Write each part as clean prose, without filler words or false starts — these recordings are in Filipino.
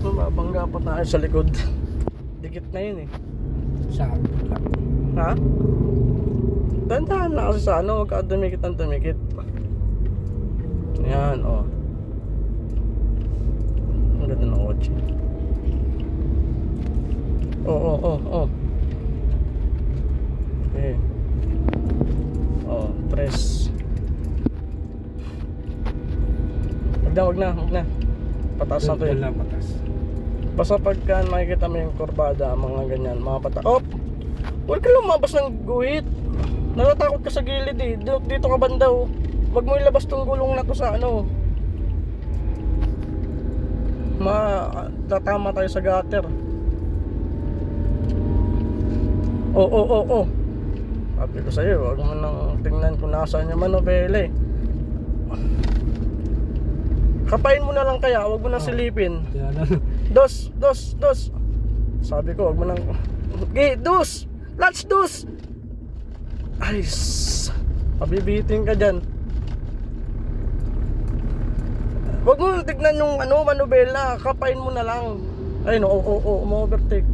Mababangga pa tayo sa likod. Dikit na yun eh. Sa lang. Ha? Dandahan na kasi sa ano, huwag ka dumikit ng dumikit. Yan, oh. Ang ganda ng kotse. Oh. Okay. Oh, press. Wag na. Pataas na to Doon yun. lang patas. Basta pagka makikita mo yung kurbada, mga ganyan, mga pataas. Oh! Huwag ka lumabas ng guhit. Natatakot ka sa gilid eh. Dito ka banda oh. Huwag mo ilabas tong gulong na to sa ano. Tatama tayo sa gutter. Oh. Sabi ko sa'yo, huwag mo nang tingnan kung nasaan yung manobela eh. Kapain mo na lang kaya, huwag mo nang silipin. Yan na. Dos. Sabi ko, huwag mo nang... Okay, dos! Let's dos! Ay, pabibiting ka dyan. Huwag mo tignan yung ano, manobela. Kapain mo na lang. Ay no, umu-overtake.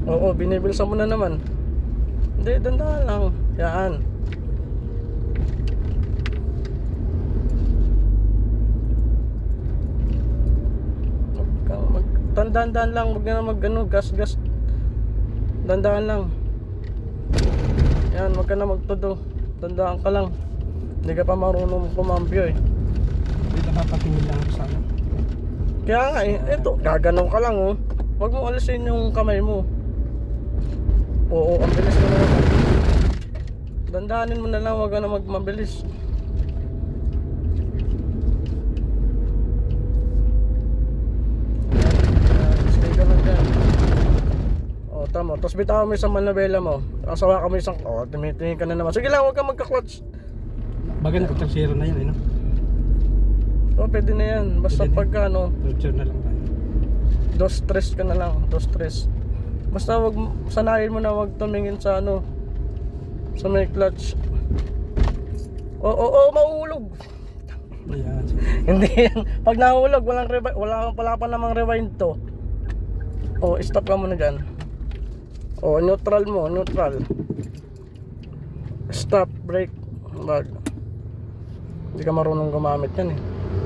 Oo, binibilsan mo na naman. Hindi, dandahan lang. Yan. Tandaan lang, wag na mag-ano, gas. Dandahan lang. Yan, wag ka na magtodo. Tandaan ka lang. Hindi ka pa marunong kumambyo eh. Hindi napapatingin lang ako sa ano. Kaya nga eh, eto, gaganaw ka lang oh. Wag mo alisin yung kamay mo. Oo, ang bilis mo na naman. Dandahanin mo na lang, wag ka na mabilis. Stay ka lang dyan. O, tama. Tapos bitaw mo isang manabela mo. Asawa ka mo isang... O, tumitingin ka na naman. Sige lang, wag ka magka-clutch. Bagan ko zero na yun eh no. O, pwede na yan. Basta Pwede na. pagka ano, Torture na lang tayo. dos-tres ka na lang. Dos-tres. Basta wag sanayin mo na wag tumingin sa ano, sa may clutch. Oo, mauulog. Ayan. Hindi yan. Pag nahulog, wala pa namang rewind to. Oh, stop ka muna dyan. Oh, neutral mo, neutral. Stop, brake. Bag. Hindi ka marunong gumamit yan eh.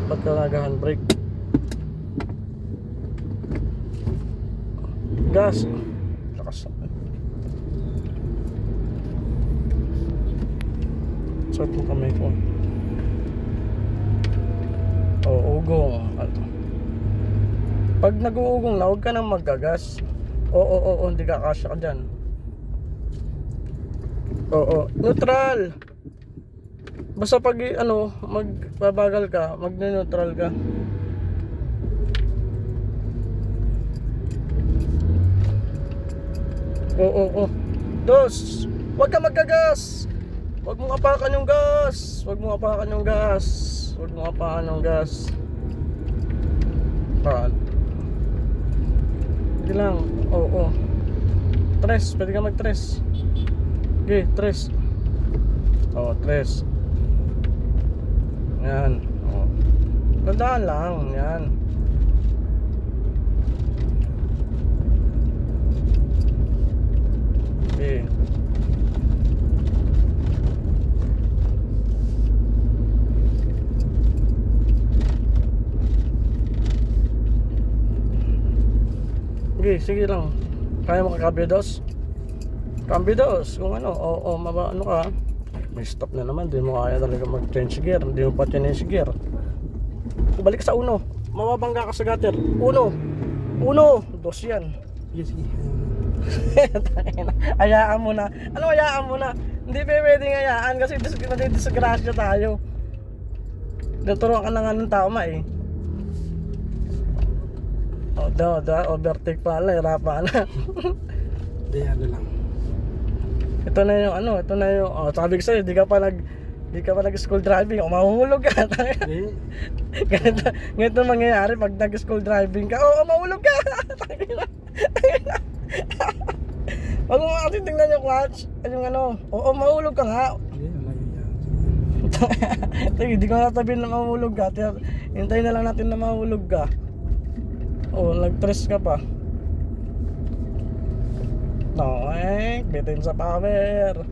Ba't ka nag-handbrake? Gas. Lakas. Sort mo kamay ko. Oh, ugong. Pag nag-uugong na, huwag ka nang maggagas. Oo, hindi ka kasya ka dyan. Oo, neutral. Basta pag ano, magbabagal ka, mag-neutral ka. Oo. Dos. Huwag ka maggagas. Huwag mong apakan yung gas. Huwag mong apakan yung gas. Huwag mong apakan yung gas. Hindi lang. Oo. Tres. Pwede ka mag-tres. Okay, tres. Oo, tres. Yan. Oo. Tandaan lang. Yan. Okay. Okay, sige lang. Kaya mo kakambyo dos? Cambio dos, kung ano, ano ka. May stop na naman, di mo kaya talaga mag-change gear. Hindi mo pa change gear. Balik sa uno. Mababangga ka sa gutter. Uno, dos yan. Sige. Hayaan mo na. Ano hayaan mo na? Hindi pwedeng hayaan kasi disgrasya tayo. Naturuan ka na nga ng tama eh. Overtake pala, hirapan na. Hindi, ano lang. Ito na yung ano, sabi ko sa'yo, di ka pa nag-school driving, o mahuhulog ka. Ganito mangyayari pag nag-school driving ka, mahulog ka. Wag mo kasi tingnan yung clutch, yung ano, mahulog ka nga. Hindi, wala yun. Sige, di ko nasabihin na mahulog ka. Hintayin na lang natin na mahulog ka. Oh, nag-tres ka pa. Noek, bitin sa power.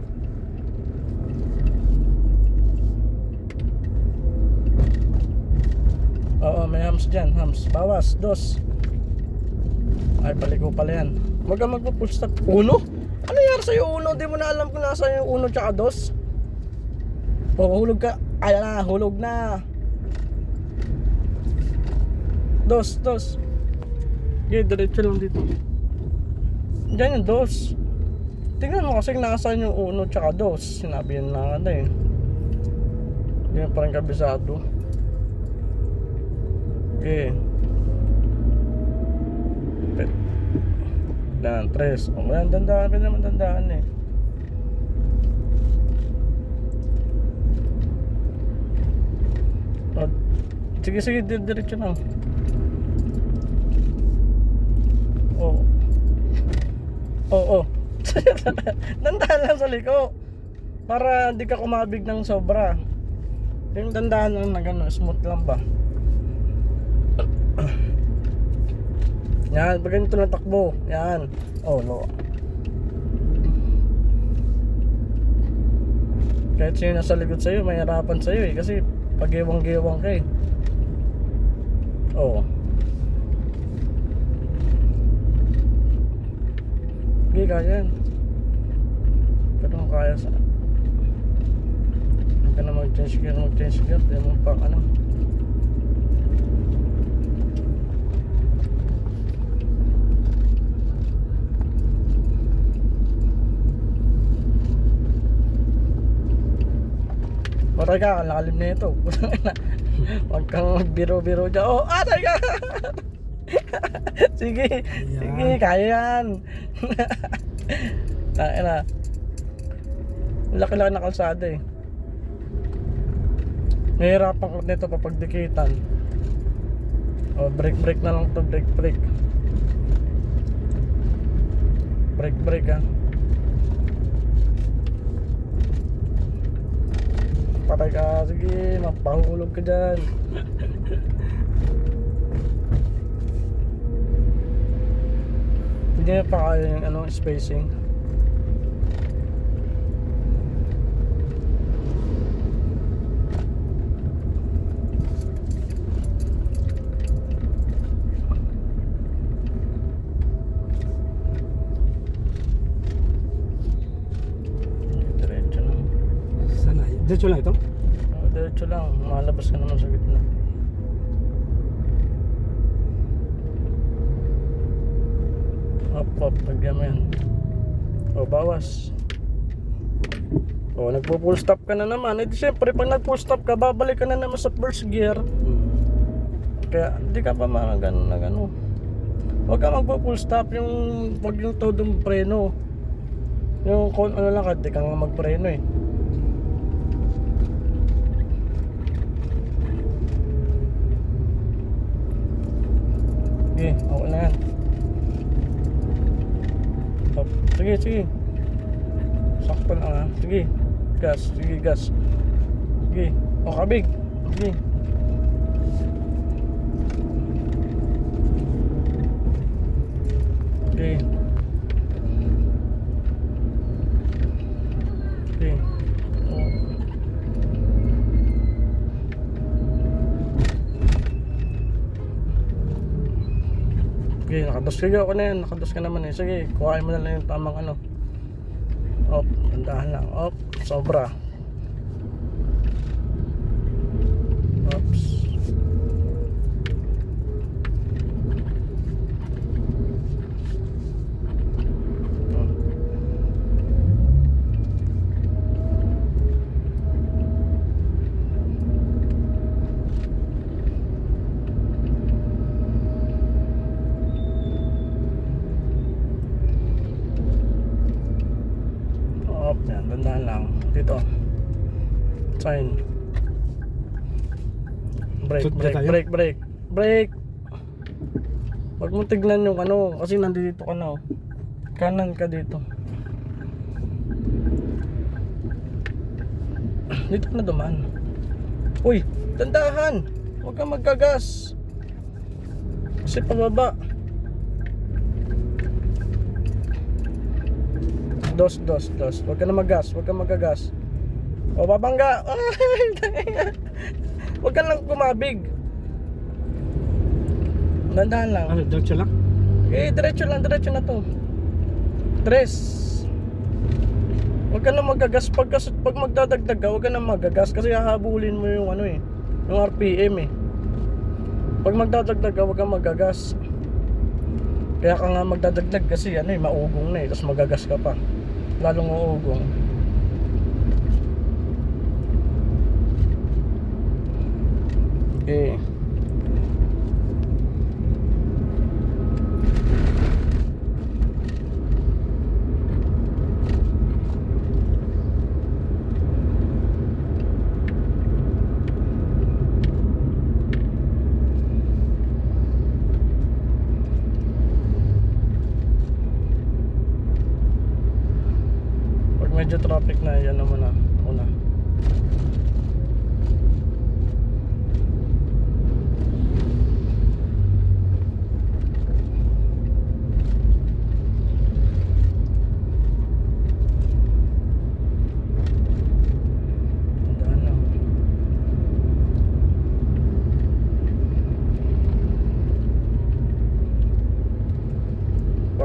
Oo, may hams dyan. Hams. Bawas. Dos. Ay, paliko pala yan. Huwag kang magpo-full stop. Uno? Ano nangyari sa'yo uno? Di mo na alam kung nasa yung uno tsaka dos. Oo, hulog ka. Ayan na, hulog na. Dos, dos. Okay, diretso lang dito. Diyan yung dos. Tingnan mo kasi nasa yung uno tsaka dos. Sinabi yun na ano eh. Hindi mo pa rin kabisado. Okay. Dan, tres. O, yan, dandaan. Pwede naman dandaan eh. O, sige, sige, diretso lang. Oo. Oo. Dandaan lang sa liko. Para hindi ka kumabig ng sobra. Yung dandaan lang na gano'n, smooth lang ba? Yan, pag ganito na takbo. Yan. Oh, no. Kahit sino nasa likod sa'yo, may harapan sa'yo eh. Kasi pag gewang-gewang ka eh. Oh. Hindi kaya yan. Pero kung kaya sa... Huwag ka na mag-change gear. Hindi mo pa ano. Patay ka, nakalim na ito. Huwag kang magbiro-biro dyan. Oh, atay ka! Sige, sige, kaya yan. Tayo na. Laki-laki na kalsada eh. Nahihirapan ko nito papagdikitan. Oh, brake na lang to, brake. Brake ha. Patay ka, sige, mapahulog ka dyan. Hindi na pa kaya yung ano, spacing. Diretso lang. Sana, diretso lang ito? Oh, diretso lang, malabas ka naman sa gitna. Up, lagyan mo yan. O, bawas. O, nagpo-full stop ka na naman. Eh, di syempre, pag nag-full stop ka, babalik ka na naman sa first gear. Kaya, hindi ka pa mga ganun na gano'n. Huwag ka magpo-full stop, wag yung todong preno. Yung, ano lang ka, di ka nga magpreno eh. Okay, okay na yan. Up. Sige. Sakto lang ha. Sige. Gas. Sige. O, kabig. Sige. Okay. Okay, nakados ka naman eh. Sige, kuhain mo na lang yung tamang ano. Op, dandahan lang. Op, sobra. Ops. Yan, dandahan lang. Dito. Sign. Brake. Huwag mo tignan yung ano, kasi nandito ka na. Kanan ka dito. Dito ka na dumaan. Uy, dandahan. Huwag kang magkagas. Kasi pababa. Dos. Huwag ka na maggas. Huwag ka magagas. O, babangga. Huwag ka lang kumabig. Dandahan lang. Ano, diretso lang? Diretso na to. Tres. Huwag ka na magagas. Pag magdadagdag ka, huwag ka na magagas. Kasi hahabulin mo yung ano eh, yung RPM eh. Pag magdadagdag ka, huwag ka magagas. Kaya ka nga magdadagdag kasi ano eh, maugong na eh. Tapos magagas ka pa. Lalong maugong. Okay. Medyo traffic na, yan naman na una. Tandaan lang.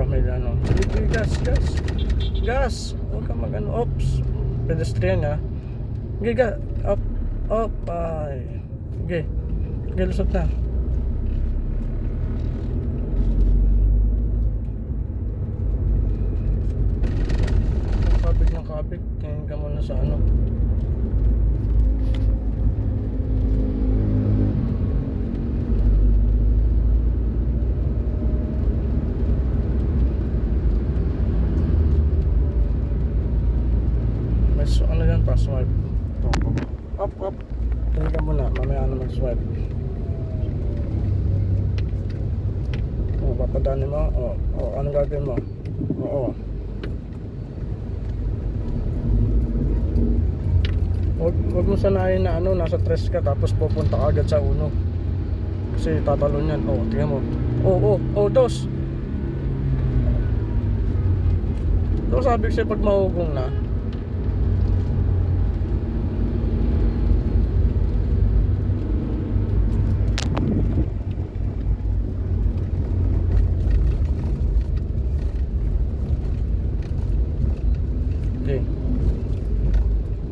May ano, gas. Huwag ka mag-ano, oops, pedestrian ha. Giga, up, ay. Okay, lusot na. Kabig, tingin ka muna sa ano. So, ano yan pa, swipe. Up. Tingin ka muna, mamaya na mag-swipe. O, papadanin mo. O, anong gagawin mo? Oo. Huwag mo sanayin na ano, nasa 3 ka tapos pupunta ka agad sa 1. Kasi tatalon yan. O, tingnan mo. Dos. Ito sabi ko sa'yo pag mahugong na.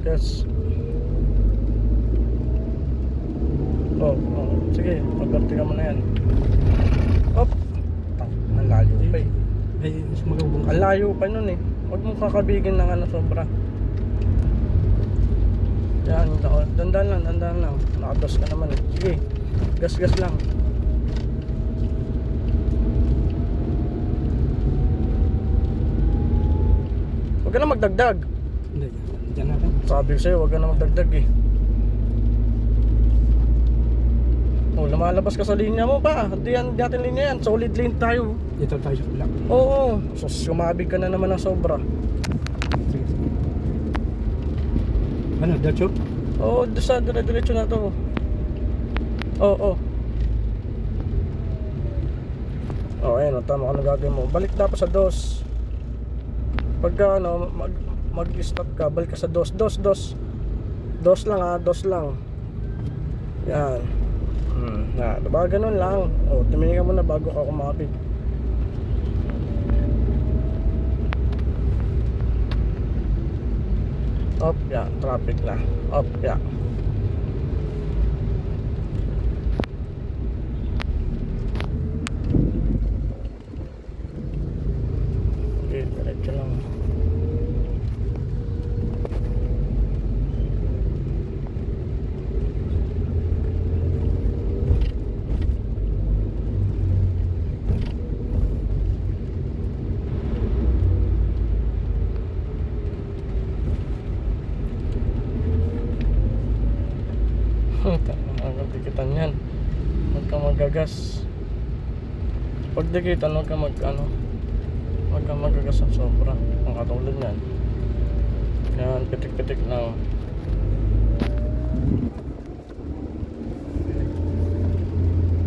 Yes. Sige, mag-arti ka mo na yan. Ang layo pa eh. Ang layo pa nun eh. Huwag mong kakabigin ng ano sobra. Yan, dandan lang. Nakados ka naman eh. Sige, gas lang. Huwag ka na magdagdag. Hindi, dyan natin. Sabi ko sa'yo, huwag ka na magdagdag eh. Lumalabas ka sa linya mo pa. Hindi natin linya yan. Solid lane tayo. Dito tayo sa kulak. Oo. So, sumabig ka na naman ng sobra. Sige. Ano, diretso? Oo, sa dire-diretso na to. Oo. Ayun, tama ka na gagawin mo. Balik dapat sa dos. Pagka ano, mag-stop ka, balik ka sa dos. Dos lang ha, dos lang. Yan. Diba ganun lang. Tumingin ka muna bago ka kumapit. Up, yan, traffic na. Up, yan. Okay, diretso lang. Ang dikitan yan. Huwag kang magagas. Pag dikitan, huwag kang magagas ang sobra. Ang katulad yan. Yan, pitik-pitik lang.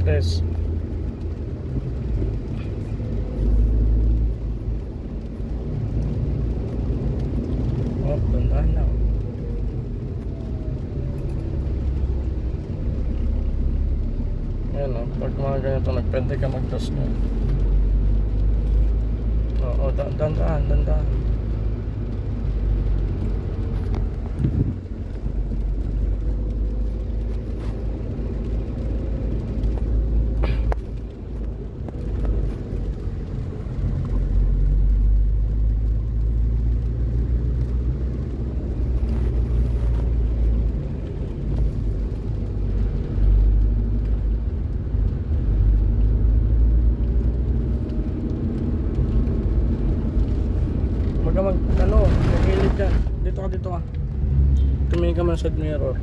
Tres. Pag mga ganito, nagpwede ka mag-dos nyo. Oo, dandaan. Magilid dyan. Dito ka. Tumingin ka man sa side mirror.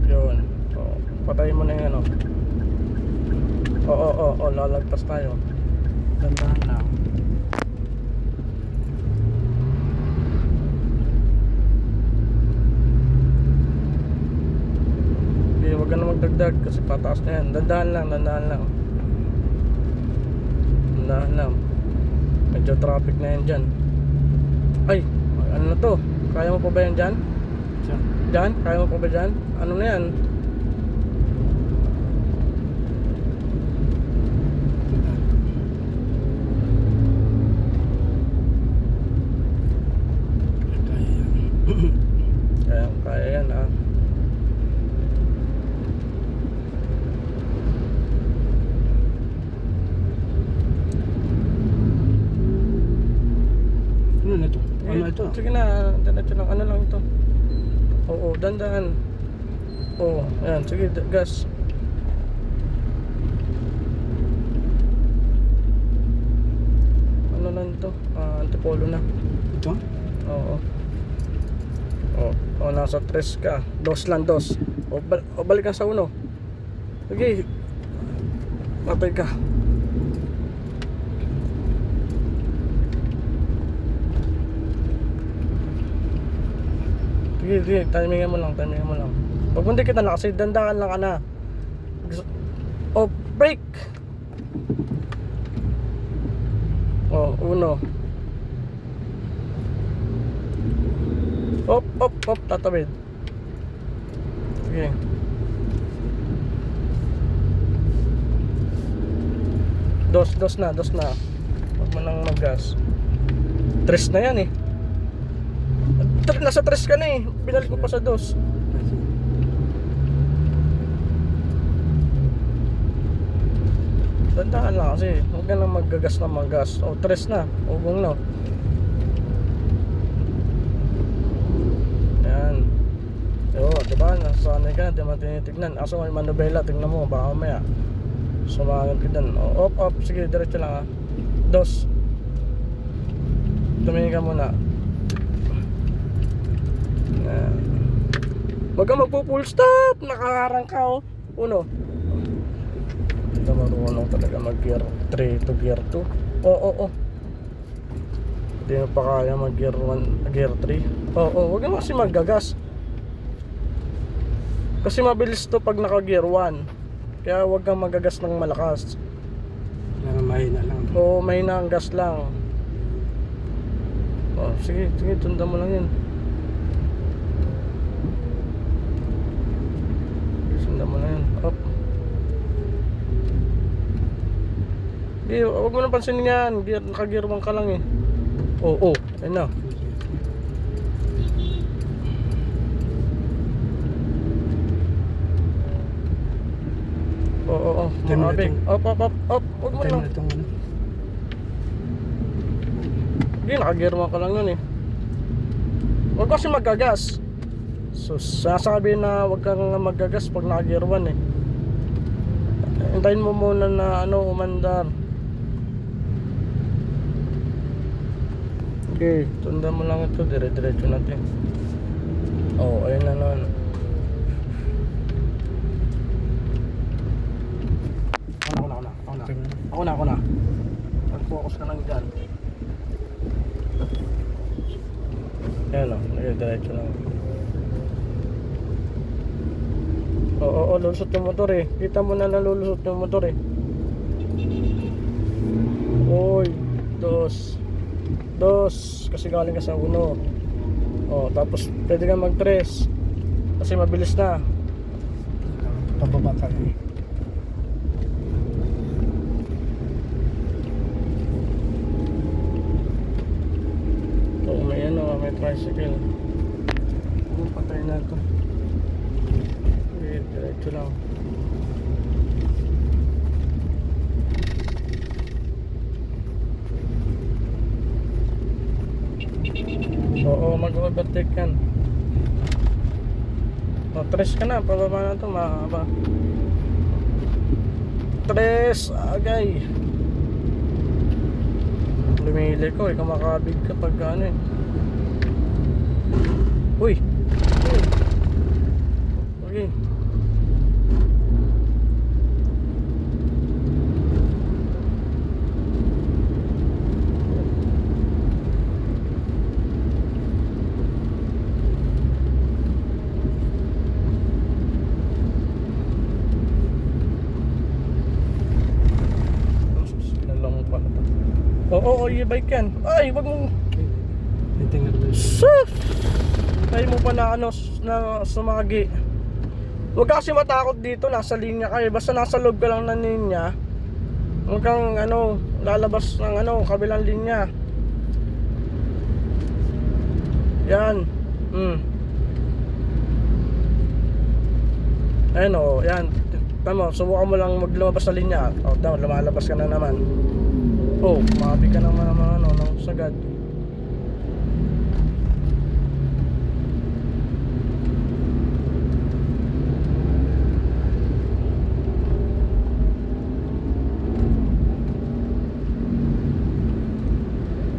Yun. So, patayin mo na yung ano. Oo, lalagpas tayo. Dandahan lang. Okay, huwag ka na magdagdag kasi pataas na yan. Dandahan lang. Medyo traffic na yan dyan. Ay, ano na to? Kaya mo pa ba yan dyan? Dyan? Kaya mo pa ba dyan? Ano na yan? Kaya yan ah. Ano na ito? Ano ito? Sige na, diretso lang. Ano lang ito? Oo, dandahan. Oo, ayan. Sige, gas. Ano lang ito? Antipolo na. Ito? Oo. O, nasa 3 ka. 2 lang. O, balik ka sa 1. Sige. Matay ka. Sige, timingan mo lang. Pag hindi kita na kasi dandaan lang ka na. O, brake. O, 1. Op, tatawid. Sige. Dos na. Huwag mo nang mag-gas. 3 na yan eh. Nasa 3 ka na eh. Binalik ko pa sa 2. Dandahan lang kasi. Huwag ka nang maggagas na mag-gas. O, 3 na. Ugong na. Yan. O, diba? Nasanay ka na. Di mo tinitignan. Aso may manubela. Tingnan mo. Baka mamaya sumangat ka dyan. O, op. Sige, diretso lang ha. 2. Tumingin ka muna. Yan. Huwag ka magpo-full stop. Nakaharang ka oh. 1. Ito marunong talaga mag gear 3 to gear 2. Oo. Hindi mo pa kaya mag gear 1, gear 3. Oo, huwag ka kasi maggagas. Kasi mabilis to pag naka gear 1. Kaya huwag kang magagas ng malakas. Kailangan mahina lang. Oo, mahina ang gas lang. Oh, sige, tunda mo lang yan. Tunda mo lang yan. Up. Huwag mo nang pansinin yan. Naka-gear 1 ka lang eh. Oo, ayun na. Oo. Mabing. Up. Huwag mo lang. Hindi, naka-gear 1 ka lang yun eh. Huwag kasi maggagas. So, sasabi na huwag kang maggagas pag naka-gear 1 eh. Hintayin mo muna na umandar. Okay, tunda mo lang ito. Dire-diretso natin. Oh, ayun na naman. Ako na. Mag-focus ka lang dyan. Ayan o, dire-diretso lang. Oo, lulusot yung motor eh. Kita mo na nalulusot yung motor eh. Oy, 2 kasi galing ka sa 1. Oh, tapos pwede kang mag-3 kasi mabilis na. pababa ka eh. Oh, may ano, may tricycle. Patay na to. Diretso lang. Oo, mag-overtake yan. O, tres ka na, pababa na to, mahaba. Tres, agay. Lumili ko, ikaw makabig kapag ano eh. Uy! Uy! Okay. Oo, i-bike yan. Ay, wag mong... Tingnan mo. Sus! Ay mo pa na ano, na sumagi. Huwag kasi matakot dito, nasa linya kayo. Basta nasa loob ka lang ng linya. Huwag kang ano, lalabas ng ano, kabilang linya. Yan. Ayun o, yan. Tama, subukan mo lang maglumabas sa linya. O, tama, lumalabas ka na naman. Oh, mabi ka naman ng ano, ng sagad.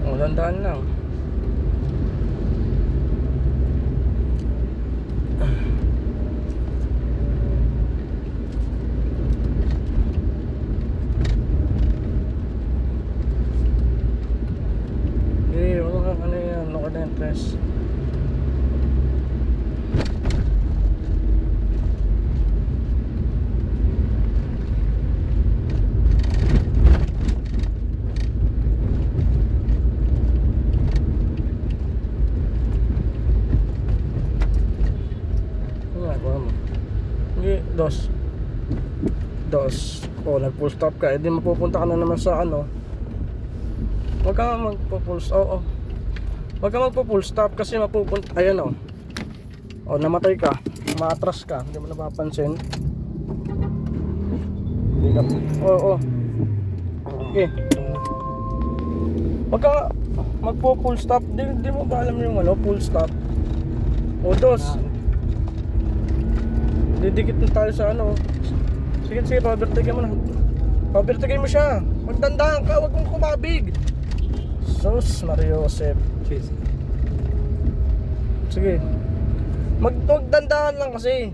Oh, dandaan lang. Tres. Hindi, dos. Oh, nag-full stop ka. Eh, di mapupunta ka na naman sa ano. Huwag ka magpo-full stop. Oo. Huwag ka magpo-full stop kasi mapupunta. Ayan o. O, namatay ka. Maatras ka. Hindi mo napapansin. Hindi ka. Oo. Okay. Huwag ka magpo-full stop. Di mo ba alam yung ano, full stop? O, dos. Didikit na tayo sa ano. Sige, overtake mo na. Overtake mo siya. Magdandaan ka, huwag mong kumabig. Sus, Mario Josep. Cheers. Sige. Magdandaan lang kasi.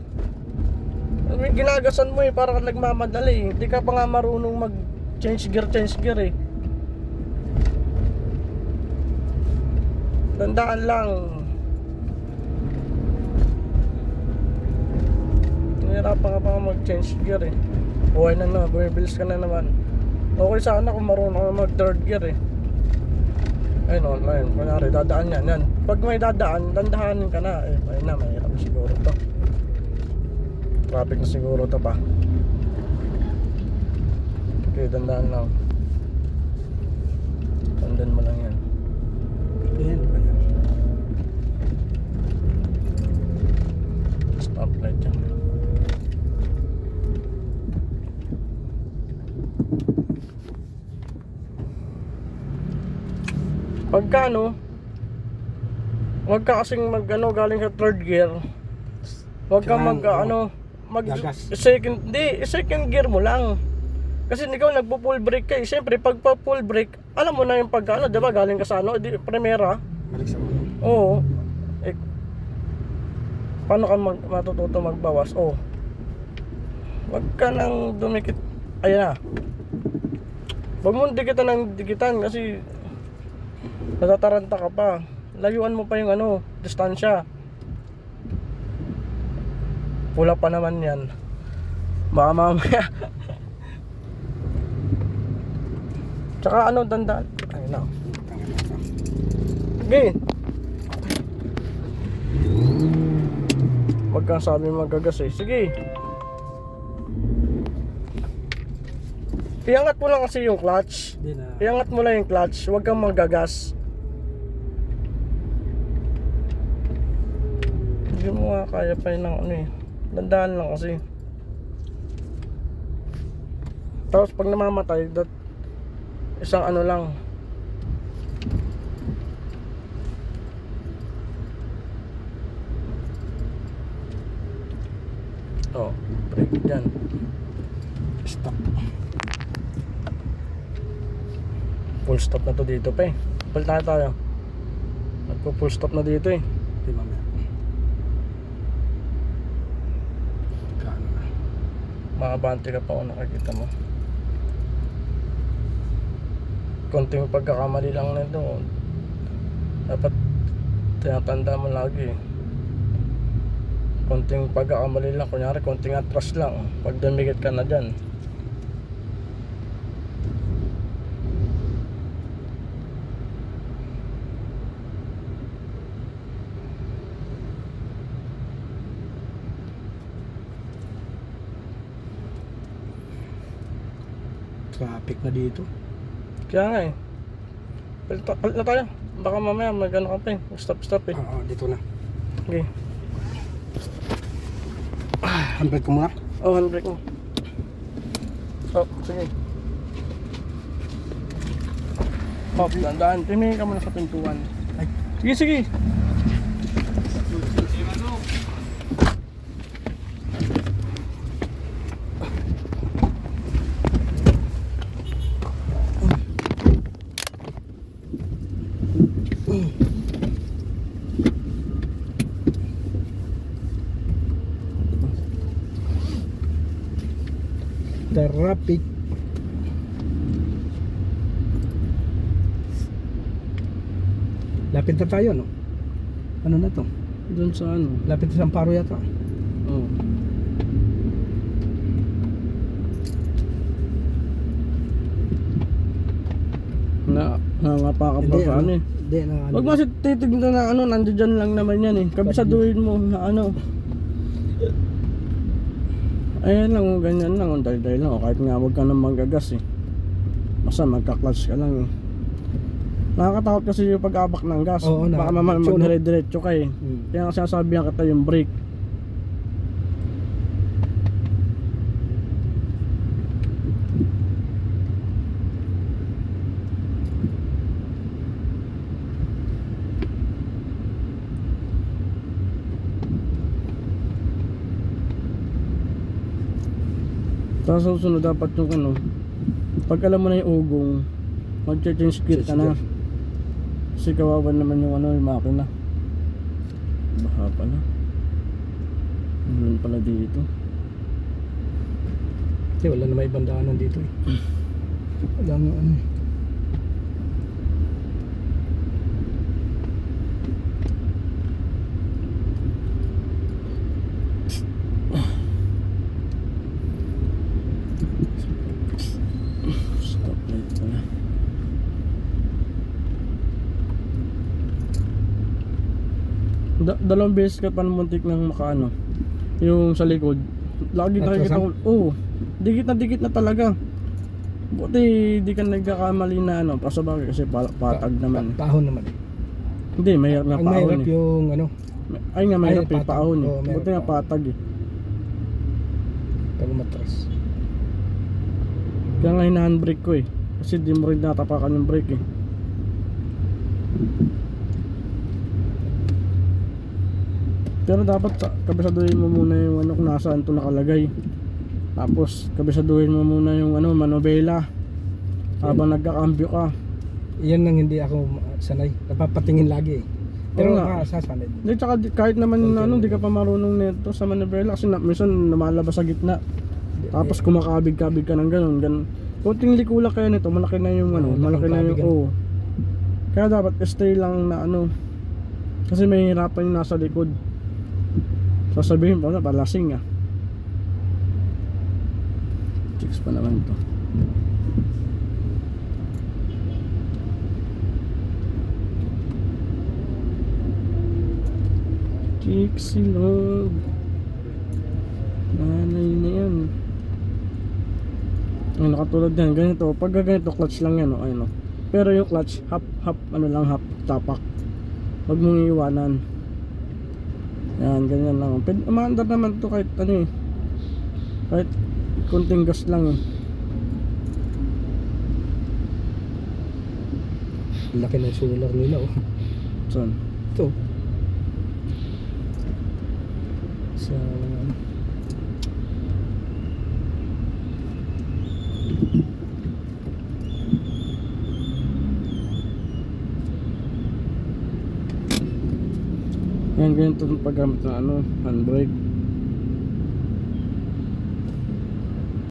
Ginagasan mo eh, para ka nagmamadali. Hindi ka pa nga marunong mag-change gear eh. Dandaan lang. Nahirapan ka pa mag-change gear eh. Buhay na, bumibilis ka na naman. Okay sana kung marunong ka mag-third gear eh. Ayun o, ayun, kunwari, dadaan yan. Pag may dadaan, dandahanin ka na. Eh, ayun na, mahirap na siguro to. Traffic na siguro to pa. Okay, dandaan lang. Tandan mo lang yan. Ayan ba yan? Stoplight yan. Pagka ano, huwag ka kasing galing sa third gear. Huwag ka second gear mo lang. Kasi ikaw nagpo-full brake ka eh. Siyempre pag full brake, alam mo na yung pag di ba galing ka sa ano, primera. Balik sa ulo. Oo. Eh, paano ka matututo magbawas? Oh. Huwag ka nang dumikit. Ayan na. Huwag mong dikitan kasi natataranta ka pa. Layuan mo pa yung ano, distansya. Pula pa naman yan. Baka mamaya. Tsaka ano, dandaan. Ayun na. Okay. Huwag kang sabi magagas eh. Sige. Iangat mo lang kasi yung clutch. Hindi na. Iangat mo lang yung clutch, huwag kang magagas. Hindi mo nga kaya pa yun ng ano eh. Dandaan lang kasi. Tapos pag namamatay, isang ano lang. Oh, brake dyan. Stop. Full stop na to dito pa eh. Palit tayo. Nagpo-full stop na dito eh. Di ba mamaya? Kano na. Makabante ka pa kung nakikita mo. Konting pagkakamali lang nito. Dapat tinatanda mo lagi. Konting pagkakamali lang. Kunyari konting atras lang. Pag dumikit ka na dyan. Traffic na dito. Kaya nga eh. Palit na tayo. Baka mamaya mag-ano ka pa eh. Stop eh. Oo, dito na. Okay. Handbrake ko muna. Oh, handbrake mo. Oh, sige. Pop, dandaan. Tingin ka muna sa pintuan. Ay. Sige, sige. Traffic. Lapit na tayo, no? Ano na to? Doon sa ano? Lapit na sa Amparo yata. Oh. Nangapa ka pa sa ano eh. Hindi, na ano. Huwag mo kasi titignan na ano, nandiyan lang naman yan eh. Kabisaduhin mo na ano. Ayan lang, ganyan lang, dahil lang. Kahit nga huwag ka nang magagas eh. Basta magka-clutch ka lang eh. Nakakatakot kasi yung pag-abak ng gas. Oo, Baka naman so, magdire-diretso ka eh. Kaya nga sinasabihan kita yung brake. Tapos susunod dapat yung ano, pag alam mo na yung ugong, mag-change gear ka na. Kasi kawawa naman yung ano, yung makina. Baka pala. Ano pala dito? Kasi wala na may ibang daanan dito eh. Wala nga ano eh. Stoplight pala. Dalawang beses ka pa muntik ng makaano. Yung sa likod. Lagi nakikita ko. Oo. Dikit na talaga. Buti di ka nagkakamali na ano. Pasabagay kasi patag naman eh. Paahon naman eh. Hindi, mahirap na Ang paahon mahirap eh. yung ano, Ay nga, mahirap yung patag. paahon eh. Oo, mahirap Buti nga paahon. patag eh. pag umatras. Kaya nga hina-handbrake ko eh. Kasi di mo rin natapakan yung brake eh. Pero dapat kabisaduhin mo muna yung ano kung nasaan ito nakalagay. Tapos kabisaduhin mo muna yung ano, manobela. Habang nagkakambyo ka. Iyan lang hindi ako sanay. Napapatingin lagi eh. Pero Oo nga. sasanay. Hindi, tsaka kahit naman Okay. ano, di ka pa marunong nito sa manobela. Kasi minsan lumalabas sa gitna. Tapos kumakabig-kabig ka ng ganun. Kunting likula kaya nito, malaki na yung ano, Oo, malaki na yung nakakabigan. oo. Kaya dapat stay lang na ano. Kasi may hirapan yung nasa likod. Sasabihin pa na palasing ah. Chicks pa naman to. Chicks silog. Nanay na yan. Ayun, katulad yan, ganito. Pag ganito, clutch lang yan, ayun, pero yung clutch, half, ano lang, half tapak. Huwag mong iiwanan. Yan, ganyan lang. Umaandar naman to kahit ano eh. Kahit kunting gas lang eh. Laki ng solar nila oh. Saan? Ito. Sa Yan, ganito yung paggamit ng ano, handbrake.